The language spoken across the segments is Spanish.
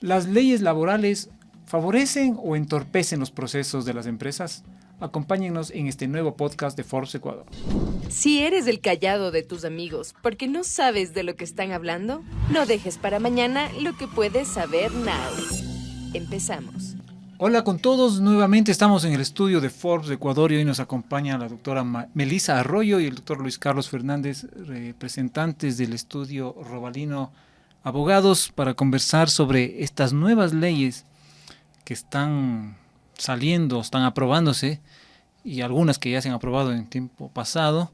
¿Las leyes laborales favorecen o entorpecen los procesos de las empresas? Acompáñennos en este nuevo podcast de Forbes Ecuador. Si eres el callado de tus amigos porque no sabes de lo que están hablando, no dejes para mañana lo que puedes saber now. Empezamos. Hola con todos, nuevamente estamos en el estudio de Forbes Ecuador y hoy nos acompaña la doctora Melissa Arroyo y el doctor Luis Carlos Fernández, representantes del estudio Robalino Abogados, para conversar sobre estas nuevas leyes que están saliendo, están aprobándose, y algunas que ya se han aprobado en tiempo pasado,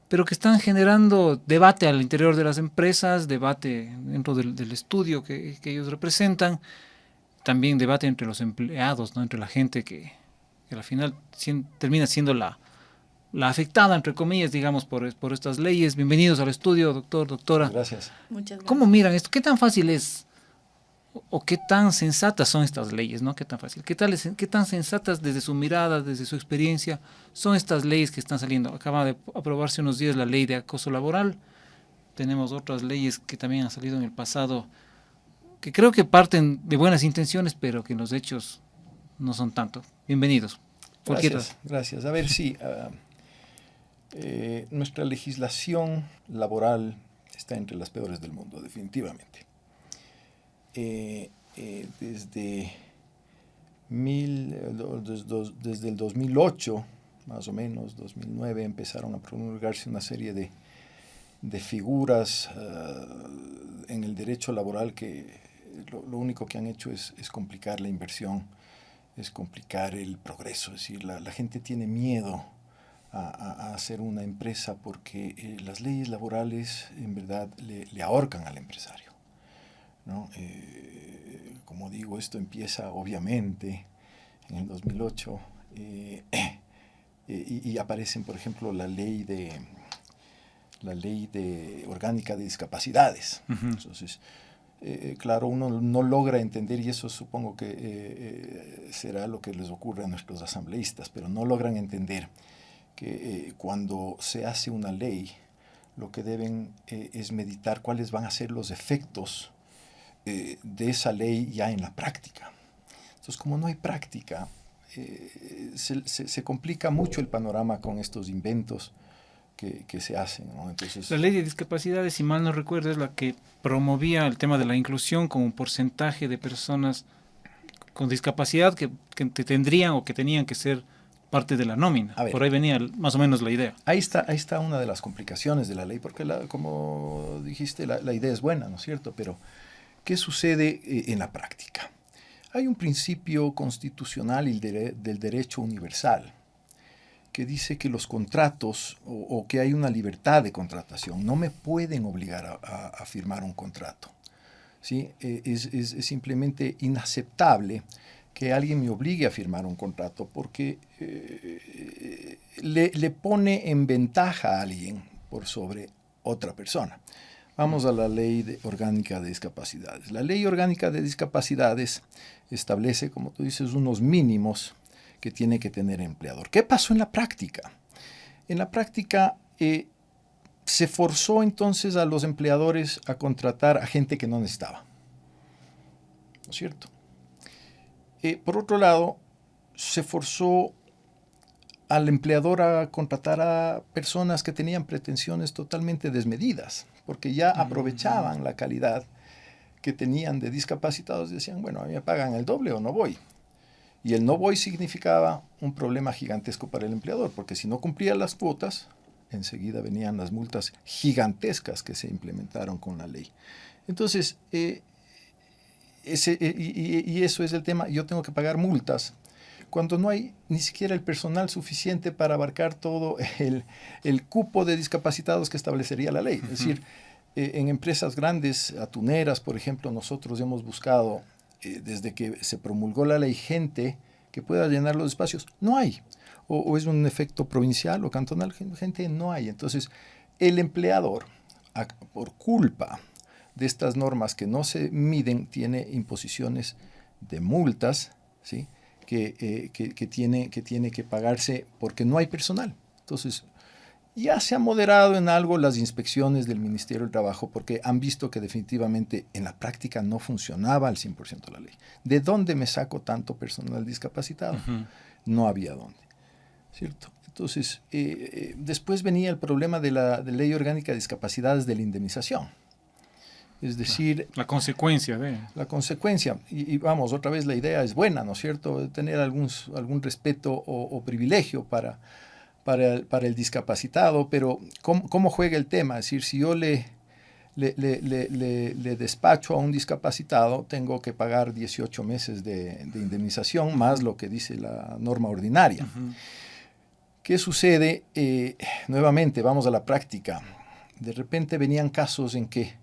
pero que están generando debate al interior de las empresas, debate dentro del estudio que ellos representan, también debate entre los empleados, ¿no? Entre la gente que al final termina siendo la afectada, entre comillas, digamos, por estas leyes. Bienvenidos al estudio, doctora. Gracias. Muchas gracias. ¿Cómo miran esto? ¿Qué tan fácil es o qué tan sensatas son estas leyes, ¿no? ¿Qué tan fácil? ¿Qué tan sensatas desde su mirada, desde su experiencia, son estas leyes que están saliendo? Acaba de aprobarse unos días la ley de acoso laboral. Tenemos otras leyes que también han salido en el pasado, que creo que parten de buenas intenciones, pero que en los hechos no son tanto. Bienvenidos. Gracias. A ver, sí, nuestra legislación laboral está entre las peores del mundo, definitivamente. Desde el 2008, más o menos, 2009, empezaron a promulgarse una serie de figuras en el derecho laboral que lo único que han hecho es complicar la inversión, es complicar el progreso. Es decir, la gente tiene miedo a hacer una empresa porque las leyes laborales en verdad le ahorcan al empresario, ¿no? Como digo, esto empieza obviamente en el 2008 y aparecen, por ejemplo, la ley orgánica de discapacidades. Uh-huh. Entonces, claro, uno no logra entender, y eso supongo que será lo que les ocurre a nuestros asambleístas, pero no logran entender que cuando se hace una ley, lo que deben es meditar cuáles van a ser los efectos de esa ley ya en la práctica. Entonces, como no hay práctica, se complica mucho el panorama con estos inventos que se hacen, ¿no? Entonces, la ley de discapacidades, si mal no recuerdo, es la que promovía el tema de la inclusión con un porcentaje de personas con discapacidad que tendrían o que tenían que ser parte de la nómina. Por ahí venía más o menos la idea. Ahí está una de las complicaciones de la ley, porque como dijiste, la idea es buena, ¿no es cierto? Pero ¿qué sucede en la práctica? Hay un principio constitucional del derecho universal que dice que los contratos o que hay una libertad de contratación. No me pueden obligar a firmar un contrato, ¿sí? Es simplemente inaceptable que alguien me obligue a firmar un contrato porque le pone en ventaja a alguien por sobre otra persona. Vamos a la ley orgánica de discapacidades. La ley orgánica de discapacidades establece, como tú dices, unos mínimos que tiene que tener el empleador. ¿Qué pasó en la práctica? En la práctica se forzó entonces a los empleadores a contratar a gente que no necesitaba, ¿no es cierto? Por otro lado, se forzó al empleador a contratar a personas que tenían pretensiones totalmente desmedidas, porque ya aprovechaban la calidad que tenían de discapacitados y decían, bueno, a mí me pagan el doble o no voy. Y el no voy significaba un problema gigantesco para el empleador, porque si no cumplía las cuotas, enseguida venían las multas gigantescas que se implementaron con la ley. Entonces, eso es el tema. Yo tengo que pagar multas cuando no hay ni siquiera el personal suficiente para abarcar todo el cupo de discapacitados que establecería la ley. Uh-huh. Es decir, en empresas grandes, atuneras, por ejemplo, nosotros hemos buscado desde que se promulgó la ley gente que pueda llenar los espacios. No hay. O es un efecto provincial o cantonal, gente no hay. Entonces, el empleador, por culpa de estas normas que no se miden, tiene imposiciones de multas, ¿sí? que tiene que pagarse porque no hay personal. Entonces, Ya se ha moderado en algo las inspecciones del Ministerio del Trabajo porque han visto que definitivamente en la práctica no funcionaba al 100% la ley. ¿De dónde me saco tanto personal discapacitado? No había dónde, ¿cierto? Entonces, después venía el problema de la Ley Orgánica de Discapacidades de la indemnización. Es decir... La consecuencia de... La consecuencia. Y vamos, otra vez la idea es buena, ¿no es cierto? Tener algún respeto o privilegio para el discapacitado, pero ¿cómo juega el tema? Es decir, si yo le despacho a un discapacitado, tengo que pagar 18 meses de indemnización, más lo que dice la norma ordinaria. ¿Qué sucede? Nuevamente, vamos a la práctica. De repente venían casos en que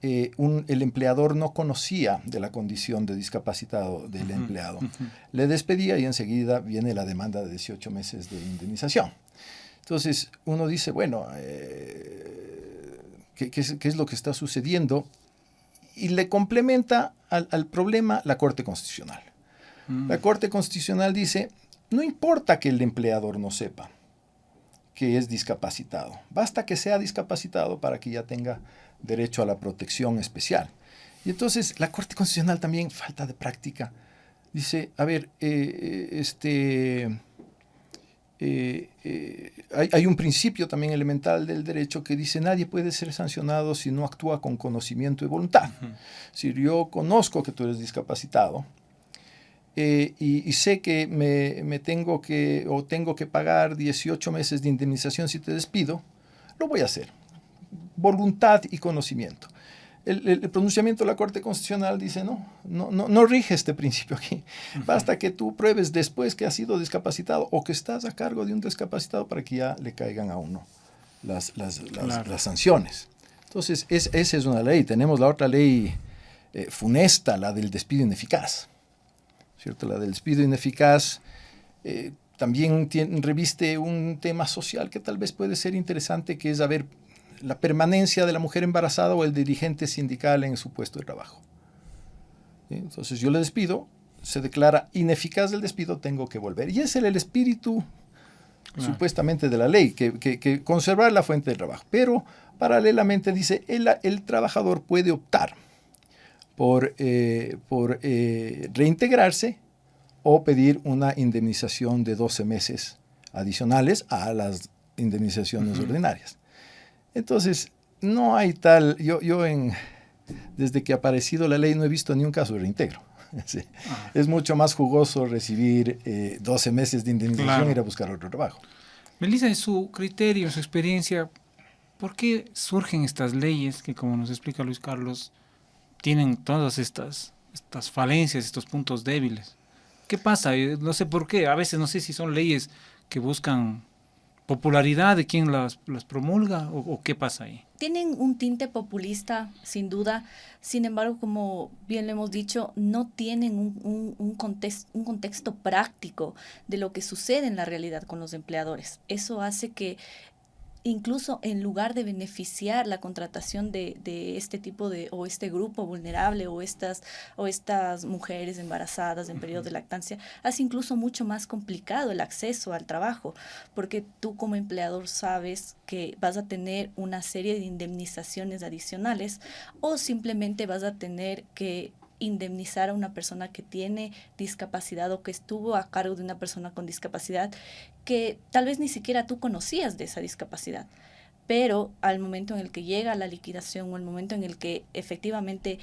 el empleador no conocía de la condición de discapacitado del empleado. Le despedía y enseguida viene la demanda de 18 meses de indemnización. Entonces, uno dice, bueno, ¿qué es lo que está sucediendo? Y le complementa al problema la Corte Constitucional. La Corte Constitucional dice, no importa que el empleador no sepa que es discapacitado, basta que sea discapacitado para que ya tenga derecho a la protección especial. Y entonces la Corte Constitucional también, falta de práctica, dice, a ver, hay un principio también elemental del derecho que dice nadie puede ser sancionado si no actúa con conocimiento y voluntad. Si yo conozco que tú eres discapacitado y sé que tengo que pagar 18 meses de indemnización si te despido, lo voy a hacer. Voluntad y conocimiento. El pronunciamiento de la Corte Constitucional dice no rige este principio aquí. Basta que tú pruebes después que has sido discapacitado o que estás a cargo de un discapacitado para que ya le caigan a uno las sanciones. Entonces, esa es una ley. Tenemos la otra ley funesta, la del despido ineficaz. ¿Cierto? La del despido ineficaz también reviste un tema social que tal vez puede ser interesante, que es, a ver, la permanencia de la mujer embarazada o el dirigente sindical en su puesto de trabajo. ¿Sí? Entonces yo le despido, se declara ineficaz el despido, tengo que volver. Y ese es el espíritu supuestamente de la ley, que conservar la fuente de trabajo. Pero paralelamente dice, el trabajador puede optar por reintegrarse o pedir una indemnización de 12 meses adicionales a las indemnizaciones ordinarias. Entonces, no hay tal, desde que ha aparecido la ley no he visto ni un caso de reintegro. Sí. Es mucho más jugoso recibir 12 meses de indemnización e ir a buscar otro trabajo. Melissa, en su criterio, en su experiencia, ¿por qué surgen estas leyes que, como nos explica Luis Carlos, tienen todas estas falencias, estos puntos débiles? ¿Qué pasa? No sé por qué. A veces no sé si son leyes que buscan popularidad de quien las promulga o qué pasa ahí. Tienen un tinte populista, sin duda. Sin embargo, como bien le hemos dicho, no tienen un contexto práctico de lo que sucede en la realidad con los empleadores. Eso hace que incluso en lugar de beneficiar la contratación de este tipo o este grupo vulnerable o estas mujeres embarazadas en periodo de lactancia, hace incluso mucho más complicado el acceso al trabajo, porque tú como empleador sabes que vas a tener una serie de indemnizaciones adicionales o simplemente vas a tener que indemnizar a una persona que tiene discapacidad o que estuvo a cargo de una persona con discapacidad que tal vez ni siquiera tú conocías de esa discapacidad. Pero al momento en el que llega la liquidación o el momento en el que efectivamente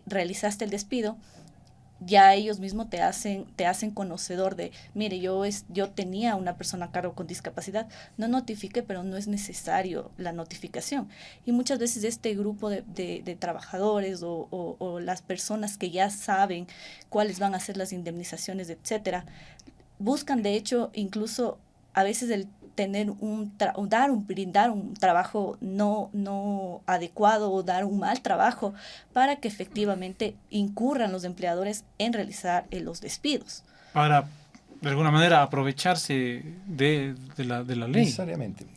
realizaste el despido, ya ellos mismos te hacen conocedor de, mire, yo tenía una persona a cargo con discapacidad, no notifiqué, pero no es necesario la notificación. Y muchas veces este grupo de trabajadores o las personas que ya saben cuáles van a ser las indemnizaciones, etcétera, buscan de hecho incluso a veces el tener brindar un trabajo no adecuado o dar un mal trabajo para que efectivamente incurran los empleadores en realizar los despidos. Para, de alguna manera, aprovecharse de la ley. Necesariamente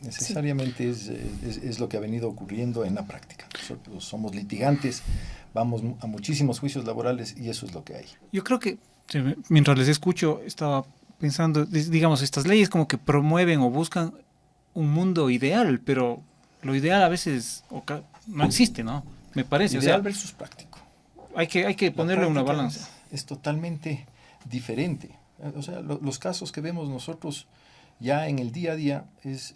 sí. Es lo que ha venido ocurriendo en la práctica. Nosotros somos litigantes, vamos a muchísimos juicios laborales y eso es lo que hay. Yo creo que, mientras les escucho, estaba pensando, digamos, estas leyes como que promueven o buscan un mundo ideal, pero lo ideal a veces no existe, ¿no? Me parece. Ideal versus práctico. Hay que ponerle una balanza. Es totalmente diferente. O sea, los casos que vemos nosotros ya en el día a día es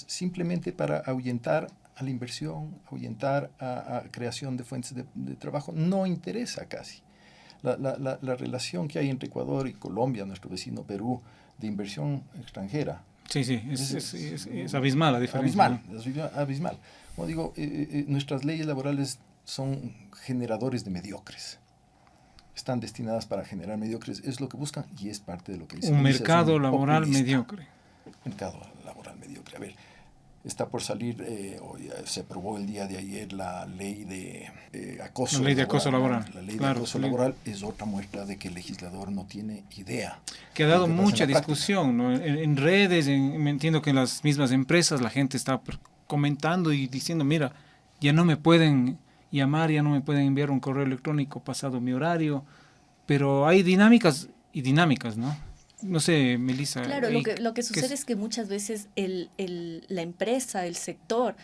simplemente para ahuyentar a la inversión, ahuyentar a creación de fuentes de trabajo. No interesa casi. La relación que hay entre Ecuador y Colombia, nuestro vecino Perú, de inversión extranjera. Sí, es abismal la diferencia. Abismal. Como digo, nuestras leyes laborales son generadores de mediocres. Están destinadas para generar mediocres. Es lo que buscan y es parte de lo que dicen. Un mercado laboral mediocre. Mercado laboral mediocre. A ver, está por salir, se aprobó el día de ayer la ley de acoso laboral. La ley de acoso laboral. La ley de acoso laboral es otra muestra de que el legislador no tiene idea. Que ha dado mucha discusión, ¿no? En redes, me entiendo que en las mismas empresas la gente está comentando y diciendo, mira, ya no me pueden llamar, ya no me pueden enviar un correo electrónico pasado mi horario, pero hay dinámicas y dinámicas, ¿no? No sé, Melissa. Claro, lo que sucede es que muchas veces la empresa, el sector,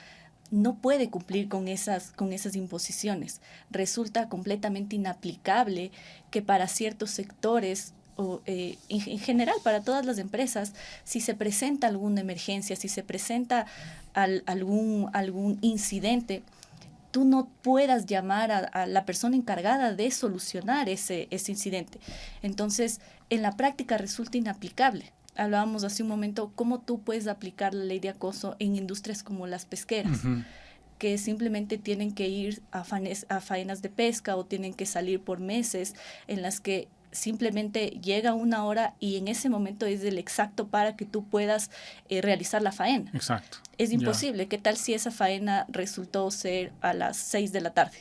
no puede cumplir con esas imposiciones. Resulta completamente inaplicable que para ciertos sectores, o en general para todas las empresas, si se presenta alguna emergencia, si se presenta algún incidente, tú no puedas llamar a la persona encargada de solucionar ese incidente. Entonces, en la práctica resulta inaplicable. Hablábamos hace un momento cómo tú puedes aplicar la ley de acoso en industrias como las pesqueras, que simplemente tienen que ir a faenas de pesca o tienen que salir por meses en las que simplemente llega una hora y en ese momento es el exacto para que tú puedas realizar la faena. Exacto. Es imposible. Ya. ¿Qué tal si esa faena resultó ser a las 6 de la tarde?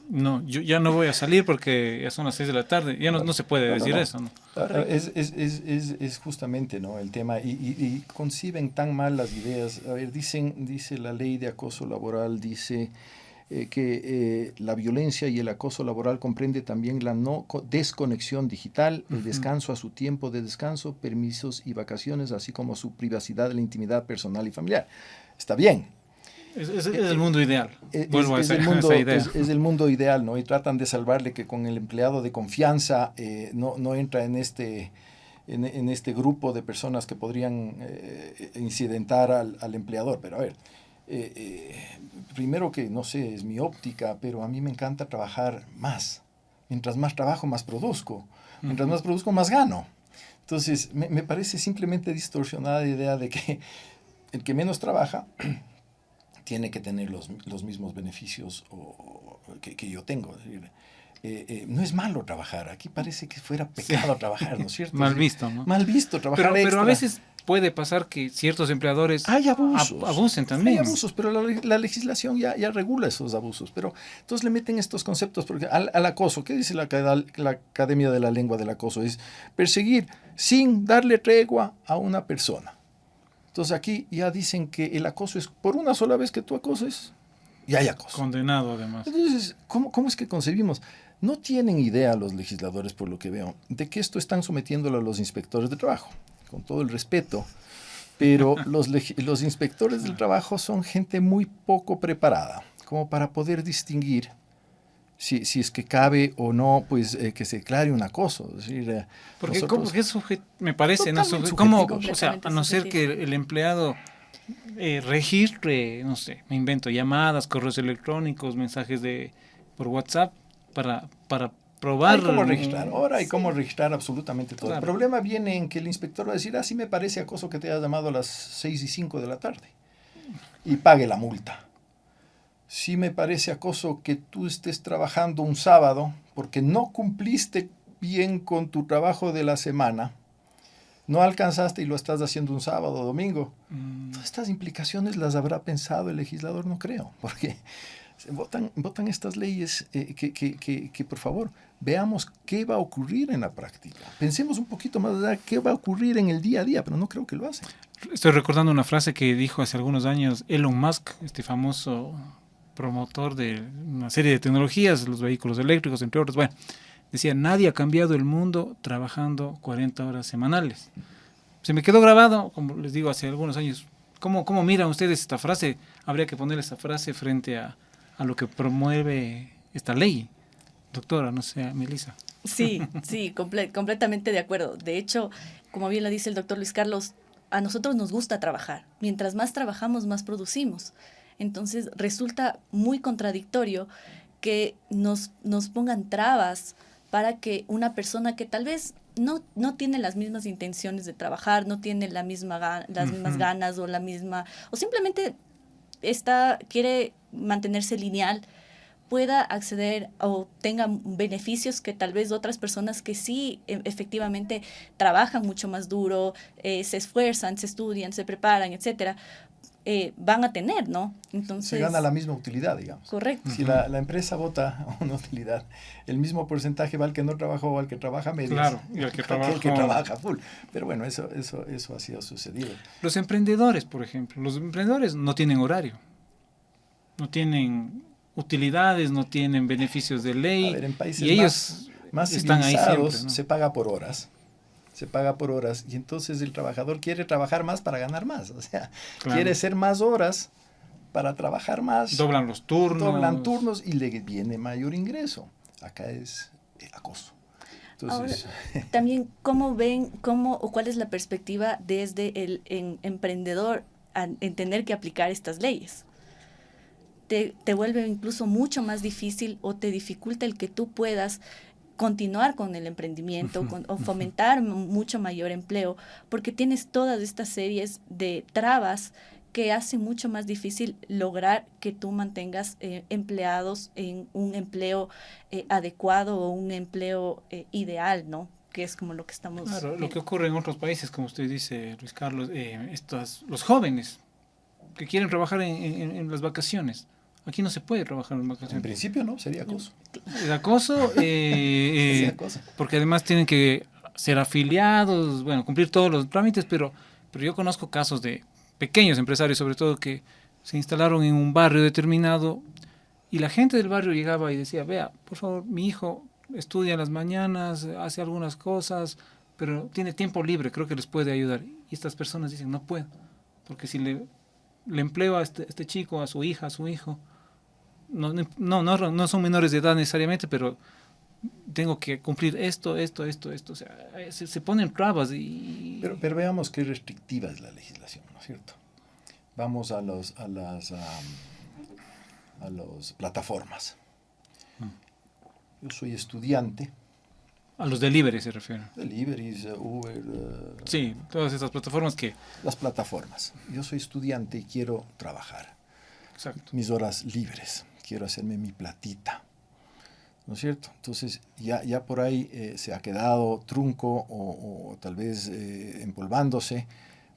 No, yo ya no voy a salir porque ya son las 6 de la tarde. Ya no se puede decir eso, ¿no? Es justamente, ¿no?, el tema. Y conciben tan mal las ideas. A ver, dice la ley de acoso laboral, dice que la violencia y el acoso laboral comprende también la no desconexión digital, el descanso a su tiempo de descanso, permisos y vacaciones, así como su privacidad de la intimidad personal y familiar. Está bien. Es el mundo ideal. Vuelvo a esa idea. Es el mundo ideal, ¿no? Y tratan de salvarle que con el empleado de confianza no entra en este grupo de personas que podrían incidentar al empleador. Pero a ver, primero que, no sé, es mi óptica, pero a mí me encanta trabajar más. Mientras más trabajo, más produzco. Mientras más produzco, más gano. Entonces, me parece simplemente distorsionada la idea de que el que menos trabaja tiene que tener los mismos beneficios que yo tengo. Es decir, no es malo trabajar. Aquí parece que fuera pecado trabajar, ¿no es cierto? Mal visto, ¿no? Mal visto trabajar extra. Pero a veces puede pasar que ciertos empleadores abusen también. Hay abusos, pero la legislación ya regula esos abusos. Pero entonces le meten estos conceptos porque al acoso. ¿Qué dice la Academia de la Lengua del Acoso? Es perseguir sin darle tregua a una persona. Entonces aquí ya dicen que el acoso es por una sola vez que tú acoses, y hay acoso. Condenado además. Entonces, ¿cómo es que concebimos? No tienen idea los legisladores, por lo que veo, de que esto están sometiéndolo a los inspectores de trabajo, con todo el respeto, pero los inspectores del trabajo son gente muy poco preparada, como para poder distinguir si es que cabe o no, pues que se declare un acoso. Es decir, porque eso me parece, ¿no? ¿Cómo, o sea, a no ser que el empleado registre, no sé, me invento, llamadas, correos electrónicos, mensajes por WhatsApp para probar. Hay cómo registrar, ahora hay cómo registrar absolutamente todo. Claro. El problema viene en que el inspector va a decir, sí me parece acoso que te hayas llamado a las 6:05 de la tarde y pague la multa. Sí me parece acoso que tú estés trabajando un sábado porque no cumpliste bien con tu trabajo de la semana, no alcanzaste y lo estás haciendo un sábado o domingo. Todas estas implicaciones las habrá pensado el legislador, no creo, porque votan estas leyes que por favor, veamos qué va a ocurrir en la práctica. Pensemos un poquito más allá qué va a ocurrir en el día a día, pero no creo que lo hacen. Estoy recordando una frase que dijo hace algunos años Elon Musk, este famoso promotor de una serie de tecnologías, los vehículos eléctricos, entre otros. Bueno, decía, nadie ha cambiado el mundo trabajando 40 horas semanales. Se me quedó grabado, como les digo, hace algunos años, ¿Cómo miran ustedes esta frase? Habría que poner esta frase frente a lo que promueve esta ley. Doctora, no sé, Melissa. Sí, completamente de acuerdo. De hecho, como bien lo dice el doctor Luis Carlos, a nosotros nos gusta trabajar. Mientras más trabajamos, más producimos. Entonces, resulta muy contradictorio que nos pongan trabas para que una persona que tal vez no tiene las mismas intenciones de trabajar, no tiene las mismas ganas o simplemente quiere mantenerse lineal, pueda acceder o tenga beneficios que tal vez otras personas que sí efectivamente trabajan mucho más duro, se esfuerzan, se estudian, se preparan, etcétera, van a tener, ¿no? Entonces, se gana la misma utilidad, digamos. Correcto. Si la empresa vota una utilidad, el mismo porcentaje va al que no trabajó o al que trabaja medio. Claro, y al que trabaja full. Pero bueno, eso así ha sucedido. Los emprendedores, por ejemplo, los emprendedores no tienen horario, no tienen utilidades, no tienen beneficios de ley. A ver, en países y ellos más están ahí siempre, ¿no? se paga por horas. Se paga por horas y entonces el trabajador quiere trabajar más para ganar más. O sea, claro, quiere hacer más horas para trabajar más. Doblan los turnos. Doblan turnos y le viene mayor ingreso. Acá es el acoso. Entonces, ahora, también, ¿cómo ven, o cuál es la perspectiva desde el emprendedor en tener que aplicar estas leyes? Te vuelve incluso mucho más difícil o te dificulta el que tú puedas continuar con el emprendimiento o fomentar mucho mayor empleo, porque tienes todas estas series de trabas que hacen mucho más difícil lograr que tú mantengas empleados en un empleo adecuado o un empleo ideal, ¿no? Que es como lo que estamos... Claro, lo que ocurre en otros países, como usted dice, Luis Carlos, los jóvenes que quieren trabajar en las vacaciones. Aquí no se puede trabajar en vacaciones. En principio no, sería acoso. El acoso, porque además tienen que ser afiliados, bueno, cumplir todos los trámites, pero yo conozco casos de pequeños empresarios, sobre todo, que se instalaron en un barrio determinado y la gente del barrio llegaba y decía, vea, por favor, mi hijo estudia en las mañanas, hace algunas cosas, pero tiene tiempo libre, creo que les puede ayudar. Y estas personas dicen, no puedo, porque si le empleo a este chico, a su hija, a su hijo, no son menores de edad necesariamente, pero tengo que cumplir esto. O sea, se ponen trabas y... Pero veamos qué restrictiva es la legislación, ¿no es cierto? Vamos a las plataformas. Yo soy estudiante. A los deliveries se refiere. Deliveries, Uber. Sí, todas esas plataformas que... Las plataformas. Yo soy estudiante y quiero trabajar. Exacto. Mis horas libres. Quiero hacerme mi platita. ¿No es cierto? Entonces ya por ahí se ha quedado trunco o tal vez empolvándose,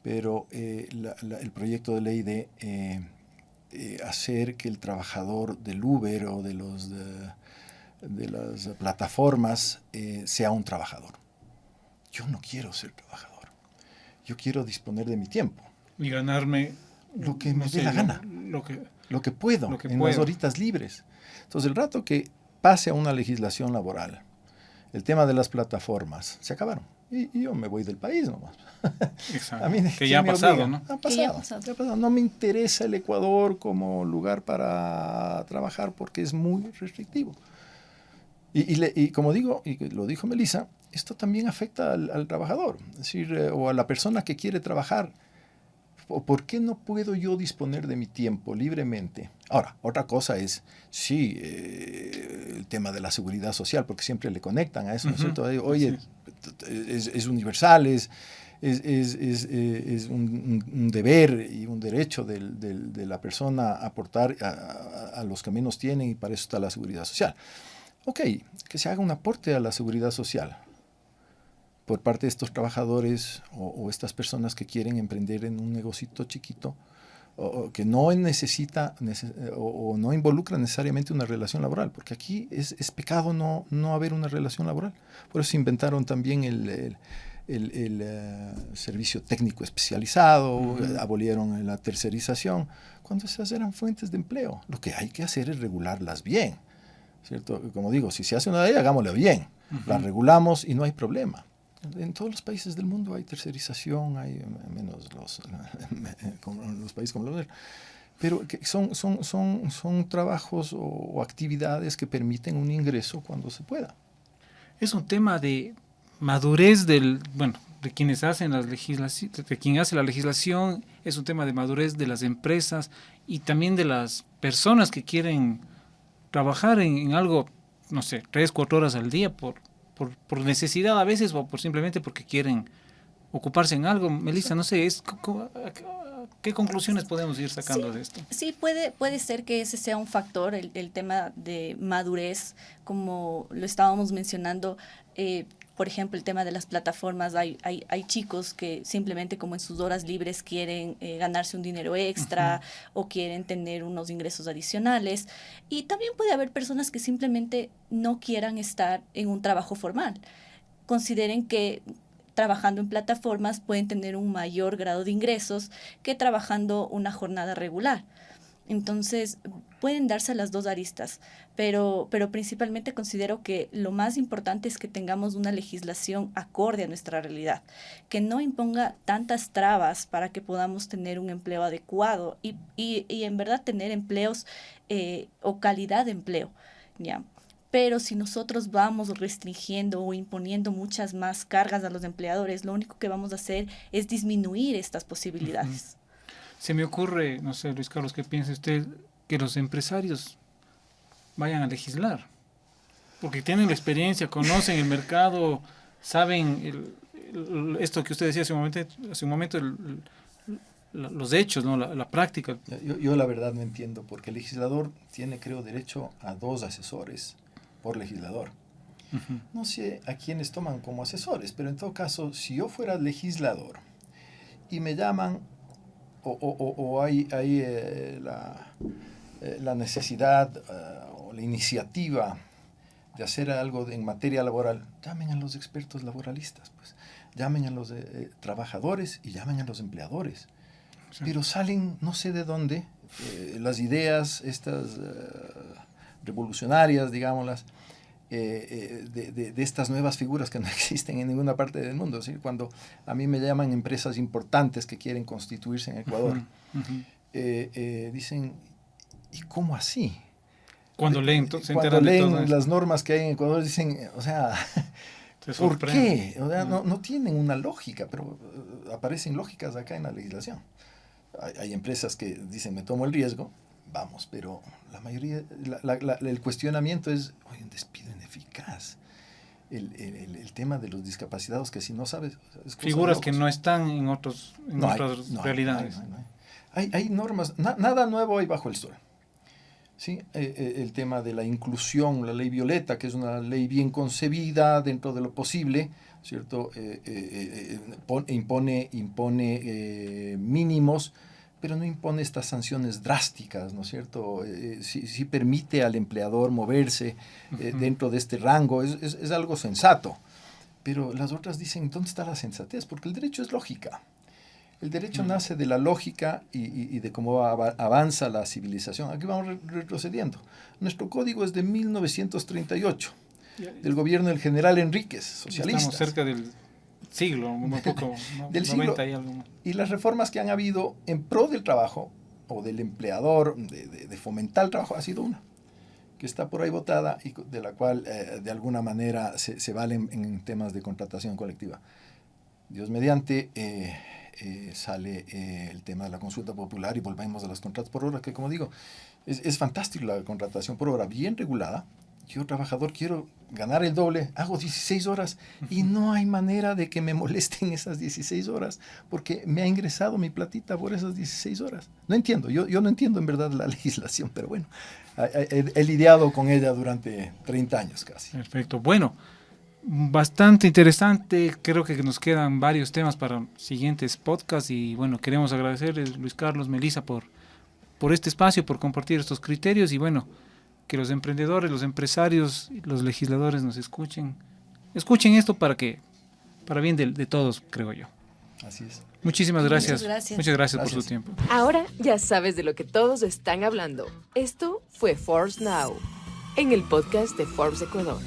pero el proyecto de ley de hacer que el trabajador del Uber o de las plataformas sea un trabajador. Yo no quiero ser trabajador. Yo quiero disponer de mi tiempo. Y ganarme... Lo que me dé la gana. Lo que puedo, las horitas libres. Entonces, el rato que pase a una legislación laboral, el tema de las plataformas, se acabaron. Y yo me voy del país nomás. Exacto. A mí, que ya ha pasado, ¿no? Ha pasado. No me interesa el Ecuador como lugar para trabajar porque es muy restrictivo. Y como digo, y lo dijo Melissa, esto también afecta al trabajador, es decir, o a la persona que quiere trabajar. ¿Por qué no puedo yo disponer de mi tiempo libremente? Ahora, otra cosa es, sí, el tema de la seguridad social, porque siempre le conectan a eso, ¿no es cierto? Oye, es universal, es un deber y un derecho de la persona aportar a los que menos tienen y para eso está la seguridad social. Ok, que se haga un aporte a la seguridad social por parte de estos trabajadores o estas personas que quieren emprender en un negocito chiquito o que no necesita o no involucra necesariamente una relación laboral, porque aquí es pecado no haber una relación laboral. Por eso inventaron también el servicio técnico especializado, abolieron la tercerización, cuando esas eran fuentes de empleo. Lo que hay que hacer es regularlas bien, ¿cierto? Como digo, si se hace una ley, hagámosla bien. La regulamos y no hay problema. En todos los países del mundo hay tercerización, hay menos los países como los. Pero que son trabajos o actividades que permiten un ingreso cuando se pueda. Es un tema de madurez de quienes hacen las legislaciones, de quien hace la legislación, es un tema de madurez de las empresas y también de las personas que quieren trabajar en algo, no sé, 3-4 horas al día por necesidad a veces o simplemente porque quieren ocuparse en algo. Melissa, no sé, ¿qué conclusiones podemos ir sacando de esto? Sí, puede ser que ese sea un factor, el tema de madurez, como lo estábamos mencionando. Por ejemplo, el tema de las plataformas, hay chicos que simplemente como en sus horas libres quieren ganarse un dinero extra o quieren tener unos ingresos adicionales. Y también puede haber personas que simplemente no quieran estar en un trabajo formal. Consideren que trabajando en plataformas pueden tener un mayor grado de ingresos que trabajando una jornada regular. Entonces, pueden darse las dos aristas, pero principalmente considero que lo más importante es que tengamos una legislación acorde a nuestra realidad, que no imponga tantas trabas para que podamos tener un empleo adecuado y en verdad tener empleos o calidad de empleo, ¿ya? Pero si nosotros vamos restringiendo o imponiendo muchas más cargas a los empleadores, lo único que vamos a hacer es disminuir estas posibilidades. Se me ocurre, no sé, Luis Carlos, ¿qué piensa usted? Que los empresarios vayan a legislar, porque tienen la experiencia, conocen el mercado, saben esto que usted decía hace un momento los hechos, ¿no? La práctica. Yo la verdad no entiendo, porque el legislador tiene, creo, derecho a 2 asesores por legislador. No sé a quiénes toman como asesores, pero en todo caso, si yo fuera legislador y me llaman o hay la necesidad o la iniciativa de hacer algo en materia laboral, llamen a los expertos laboralistas, pues. Llamen a los trabajadores y llamen a los empleadores. Sí. Pero salen no sé de dónde las ideas estas revolucionarias, digámoslas, de estas nuevas figuras que no existen en ninguna parte del mundo. ¿Sí? Cuando a mí me llaman empresas importantes que quieren constituirse en Ecuador, dicen, ¿y cómo así? Cuando leen las normas que hay en Ecuador, dicen, o sea, ¿por qué? O sea, no tienen una lógica, pero aparecen lógicas acá en la legislación. Hay empresas que dicen, me tomo el riesgo, vamos, pero la mayoría, el cuestionamiento es, oye, un despido ineficaz. El tema de los discapacitados, que si no sabes... Figuras que no están en otras realidades. Hay normas, nada nuevo hay bajo el sol. ¿Sí? El tema de la inclusión, la ley Violeta, que es una ley bien concebida dentro de lo posible, ¿cierto? Impone mínimos, pero no impone estas sanciones drásticas, ¿no es cierto? Sí permite al empleador moverse dentro de este rango, es algo sensato. Pero las otras dicen, ¿dónde está la sensatez? Porque el derecho es lógica. El derecho nace de la lógica y de cómo avanza la civilización. Aquí vamos retrocediendo. Nuestro código es de 1938, del gobierno del general Enríquez, socialista. Estamos cerca del siglo, un poco, del 90 siglo, y algo. Y las reformas que han habido en pro del trabajo o del empleador, de fomentar el trabajo, ha sido una, que está por ahí votada y de la cual de alguna manera se valen en temas de contratación colectiva. Dios mediante... sale el tema de la consulta popular y volvemos a los contratos por hora, que como digo, es fantástico la contratación por hora, bien regulada. Yo, trabajador, quiero ganar el doble, hago 16 horas y no hay manera de que me molesten esas 16 horas porque me ha ingresado mi platita por esas 16 horas. No entiendo, yo no entiendo en verdad la legislación, pero bueno, he lidiado con ella durante 30 años casi. Perfecto, bueno. Bastante interesante, creo que nos quedan varios temas para siguientes podcasts y bueno, queremos agradecerles Luis Carlos, Melissa por este espacio, por compartir estos criterios y bueno, que los emprendedores, los empresarios, los legisladores nos escuchen esto para bien de todos, creo yo. Así es. Muchísimas gracias. Muchas gracias por su tiempo. Ahora ya sabes de lo que todos están hablando. Esto fue Forbes Now, en el podcast de Forbes Ecuador.